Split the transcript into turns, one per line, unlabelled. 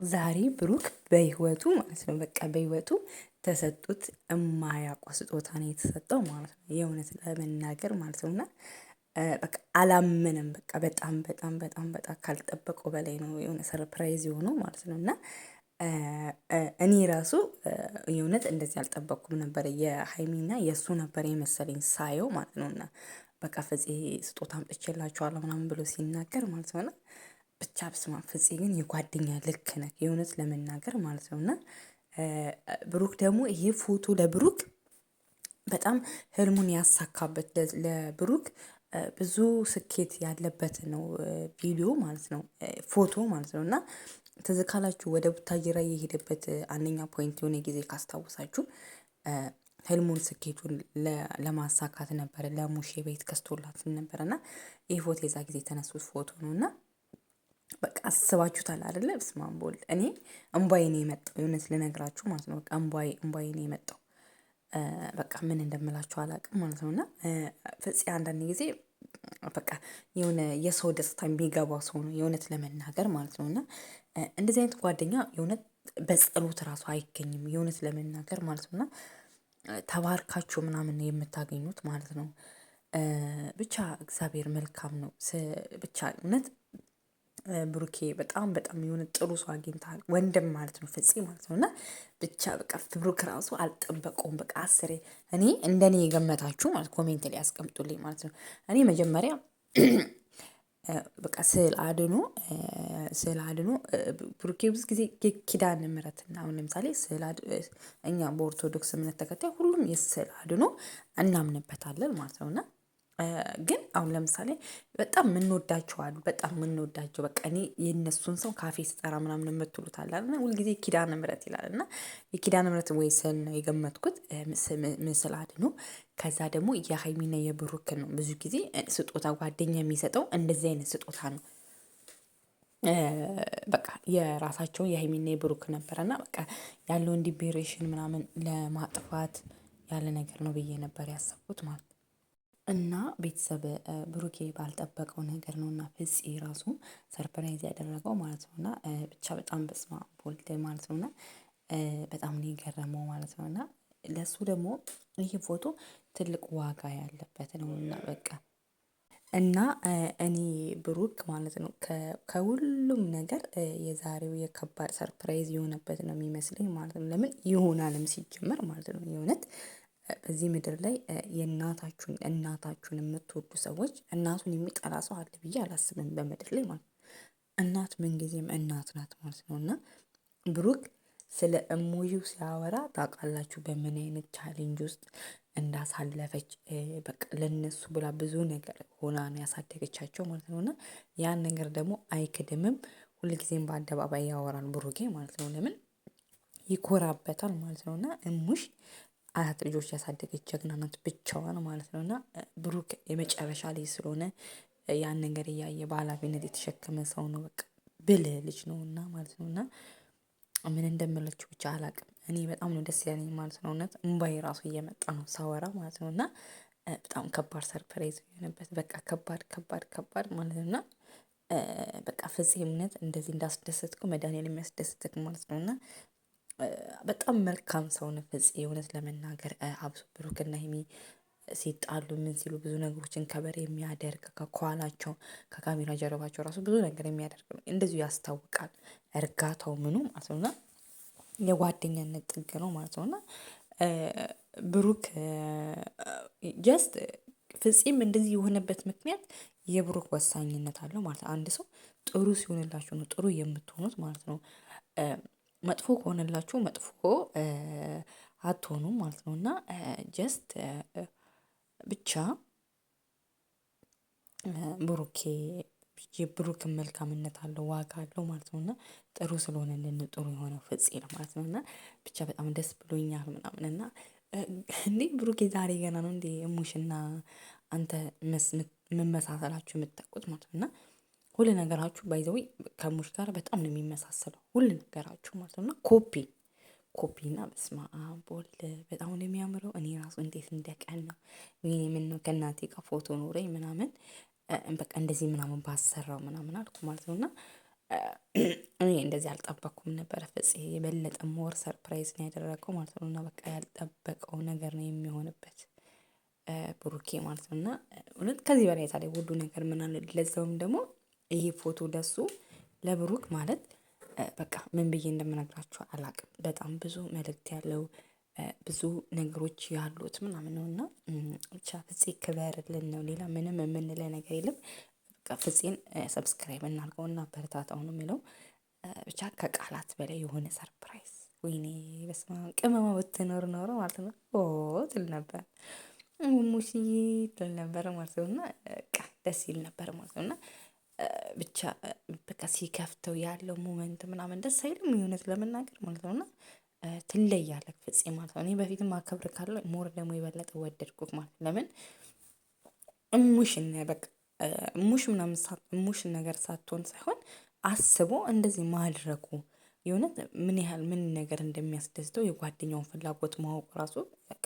ዛሬ ብሩክ በህይወቱ ማለት ነው በቃ በህይወቱ ተሰጡት የማያውቀው ስጦታ ነው የተሰጠው ማለት ነው። የእውነት ለመናገር ማለት ነው። እና በቃ አላመነም በቃ በጣም በጣም በጣም በጣም ካልጠበቀው በላይ ነው የሆነ ሰርፕራይዝ የሆነው ማለት ነው። እና እኔ ራሱ የእውነት እንደዚህ አልጠበቅኩም ነበር የሀይሚና የእሱ ነበር የመሰለኝ ሳየው ማለት ነው። እና በቃ ፍፄ ስጦታ አምጥቼላችኋለሁ ምናምን ብሎ ሲናገር ማለት ነው። እና ብቻ በስመአብ ፍፄ ግን የጓደኛ ልክ ነህ የእውነት ለመናገር ማለት ነው። እና ብሩክ ደግሞ ይሄ ፎቶ ለብሩክ በጣም ህልሙን ያሳካበት ለብሩክ ብዙ ስኬት ያለበት ነው ቪዲዮ ማለት ነው ፎቶ ማለት ነው። እና ትዝ ካላችሁ ወደ ቡታጅራ የሄደበት አንደኛ ፖይንት የሆነ ጊዜ ካስታወሳችሁ ህልሙን ስኬቱን ለማሳካት ነበረ ለሙሼ ቤት ገዝቶላት ነበረ። እና ይህ ፎቶ የዛ ጊዜ የተነሱት ፎቶ ነው። እና በቃ አስባችሁታል አይደለ? በስመአብ ወልድ እኔ እምባዬ ነው የመጣው የእውነት ልነግራችሁ ማለት ነው። በቃ እምባዬ ነው የመጣው። በቃ ምን እንደምላችሁ አላውቅም ማለት ነው። እና ፍፄ አንዳንድ ጊዜ በቃ የሆነ የሰው ደስታ የሚገባው ሰው ነው የእውነት ለመናገር ማለት ነው። እና እንደዚህ አይነት ጓደኛ የእውነት በጸሎት ራሱ አይገኝም የእውነት ለመናገር ማለት ነው። እና ተባርካችሁ ምናምን የምታገኙት ማለት ነው። ብቻ እግዚአብሔር መልካም ነው። ብቻ እውነት ብሩኬ በጣም በጣም የሆነ ጥሩ ሰው አግኝተሃል ወንድም ማለት ነው ፍፄ ማለት ነው። እና ብቻ በቃ ብሩክ ራሱ አልጠበቀውም በቃ አስሬ እኔ እንደኔ የገመታችሁ ማለት ኮሜንት ላይ ያስቀምጡልኝ ማለት ነው። እኔ መጀመሪያ በቃ ስዕል አድኖ ብሩኬ ብዙ ጊዜ ኪዳነ ምህረት እና አሁን ለምሳሌ እኛ በኦርቶዶክስ እምነት ተከታይ ሁሉም የስዕል አድኖ እናምንበታለን ማለት ነው። እና ግን አሁን ለምሳሌ በጣም የምንወዳቸው አሉ በጣም የምንወዳቸው በቃ እኔ የእነሱን ሰው ካፌ ስጠራ ምናምን የምትሉት አለ እና ሁልጊዜ ኪዳነ ምህረት ይላል እና የኪዳነ ምህረት ወይ ስዕል ነው የገመትኩት ምስል አድኖ ከዛ ደግሞ የሀይሚና የብሩክ ነው ብዙ ጊዜ ስጦታ ጓደኛ የሚሰጠው እንደዚህ አይነት ስጦታ ነው። በቃ የራሳቸው የሀይሚና የብሩክ ነበረ እና በቃ ያለውን ዲቤሬሽን ምናምን ለማጥፋት ያለ ነገር ነው ብዬ ነበር ያሰብኩት ማለት ነው። እና ቤተሰብ ብሩኬ ባልጠበቀው ነገር ነው እና ፍፄ ራሱ ሰርፕራይዝ ያደረገው ማለት ነው። እና ብቻ በጣም በስመአብ ወልድ ማለት ነው። እና በጣም ነው የገረመው ማለት ነው። እና ለሱ ደግሞ ይሄ ፎቶ ትልቅ ዋጋ ያለበት ነው። እና በቃ እና እኔ ብሩክ ማለት ነው ከሁሉም ነገር የዛሬው የከባድ ሰርፕራይዝ የሆነበት ነው የሚመስለኝ ማለት ነው። ለምን ይሆናልም ሲጀመር ማለት ነው። የእውነት በዚህ ምድር ላይ እናታችሁን የምትወዱ ሰዎች እናቱን የሚጠላ ሰው አለ ብዬ አላስብም በምድር ላይ ማለት ነው። እናት ምንጊዜም እናት ናት ማለት ነው። እና ብሩክ ስለ እሙዩ ሲያወራ ታውቃላችሁ በምን አይነት ቻሌንጅ ውስጥ እንዳሳለፈች በቃ ለነሱ ብላ ብዙ ነገር ሆና ነው ያሳደገቻቸው ማለት ነው። እና ያን ነገር ደግሞ አይክድምም ሁልጊዜም በአደባባይ ያወራል ብሩኬ ማለት ነው። ለምን ይኮራበታል ማለት ነው። እና እሙሽ አራት ልጆች ያሳደገች ጀግና ናት ብቻዋን ማለት ነው። እና ብሩክ የመጨረሻ ልጅ ስለሆነ ያን ነገር እያየ በሃላፊነት የተሸከመ ሰው ነው በቃ ብልህ ልጅ ነውና ማለት ነው። እና ምን እንደምላችሁ ብቻ አላውቅም እኔ በጣም ነው ደስ ያለኝ ማለት ነው። እውነት እምባዬ ራሱ እየመጣ ነው ሳወራ ማለት ነው። እና በጣም ከባድ ሰርፕራይዝ የሆነበት በቃ ከባድ ከባድ ከባድ ማለት ነው። እና በቃ ፍፄ እምነት እንደዚህ እንዳስደሰትከው መድኃኒዓለም የሚያስደስትክ ማለት ነው። እና በጣም መልካም ሰው ነው ፍፄ እውነት ለመናገር አብሶ ብሩክና ሀይሚ ሲጣሉ ምን ሲሉ ብዙ ነገሮችን ከበር የሚያደርግ ከኋላቸው ከካሜራ ጀርባቸው ራሱ ብዙ ነገር የሚያደርግ ነው እንደዚሁ ያስታውቃል። እርጋታው ምኑ ማለት ነው። እና የጓደኛነት ጥግ ነው ማለት ነው። እና ብሩክ ጀስት ፍፄም እንደዚህ የሆነበት ምክንያት የብሩክ ወሳኝነት አለው ማለት ነው። አንድ ሰው ጥሩ ሲሆንላችሁ ነው ጥሩ የምትሆኑት ማለት ነው። መጥፎ ከሆነላችሁ መጥፎ አትሆኑም ማለት ነው። እና ጀስት ብቻ ብሩኬ የብሩክን መልካምነት አለው ዋጋ አለው ማለት ነው። እና ጥሩ ስለሆነልን ጥሩ የሆነው ፍፄ ነው ማለት ነው። እና ብቻ በጣም ደስ ብሎኛል ምናምን እና እንዴ ብሩኬ ዛሬ ገና ነው እንዴ እሙሽና አንተ መመሳሰላችሁ የምታውቁት ማለት ነው። እና ሁሉ ነገራችሁ ባይ ዘ ዌይ ከሙሽ ጋር በጣም ነው የሚመሳሰለው ሁሉ ነገራችሁ ማለት ነው። እና ኮፒ እና በስመአብ ወልድ በጣም ነው የሚያምረው። እኔ ራሱ እንዴት እንደቀናው ወይኔ ምነው ከእናቴ ጋር ፎቶ ኖረኝ ምናምን በቃ እንደዚህ ምናምን ባሰራው ምናምን አልኩ ማለት ነው። እና እኔ እንደዚህ አልጠበኩም ነበረ። ፍፄ የበለጠ ሞር ሰርፕራይዝ ነው ያደረገው ማለት ነው። እና በቃ ያልጠበቀው ነገር ነው የሚሆንበት ብሩኬ ማለት ነው። እና እውነት ከዚህ በላይ ታዲያ ሁሉ ነገር ምን አለ? ለዛውም ደግሞ ይሄ ፎቶ ለሱ ለብሩክ ማለት በቃ ምን ብዬ እንደምነግራችሁ አላቅም። በጣም ብዙ መልእክት ያለው ብዙ ነገሮች ያሉት ምናምን ነው። እና ብቻ ፍፄ ክበርልን ነው። ሌላ ምንም የምንለው ነገር የለም። በቃ ፍፄን ሰብስክራይብ እናድርገውና በርታታው ነው የሚለው። ብቻ ከቃላት በላይ የሆነ ሰርፕራይዝ። ወይኔ በስመ አብ ቅመማ ብትኖር ኖሮ ማለት ነው ትል ነበር ሙሽዬ ትል ነበር ማለት ነው። እና በቃ ደስ ይል ነበር ማለት ነው። እና ብቻ በቃ ሲከፍተው ያለው ሞመንት ምናምን ደስ አይልም የእውነት ለመናገር ማለት ነው። እና ትለያለህ ፍፄ ማለት ነው። እኔ በፊትም አከብር ካለው ሞር ደግሞ የበለጠ ወደድኩት ማለት ነው። ለምን እሙሽን በቃ እሙሽ ምናምን እሙሽ ነገር ሳትሆን ሳይሆን አስቦ እንደዚህ ማድረጉ የእውነት ምን ያህል ምን ነገር እንደሚያስደስተው የጓደኛውን ፍላጎት ማወቅ ራሱ በቃ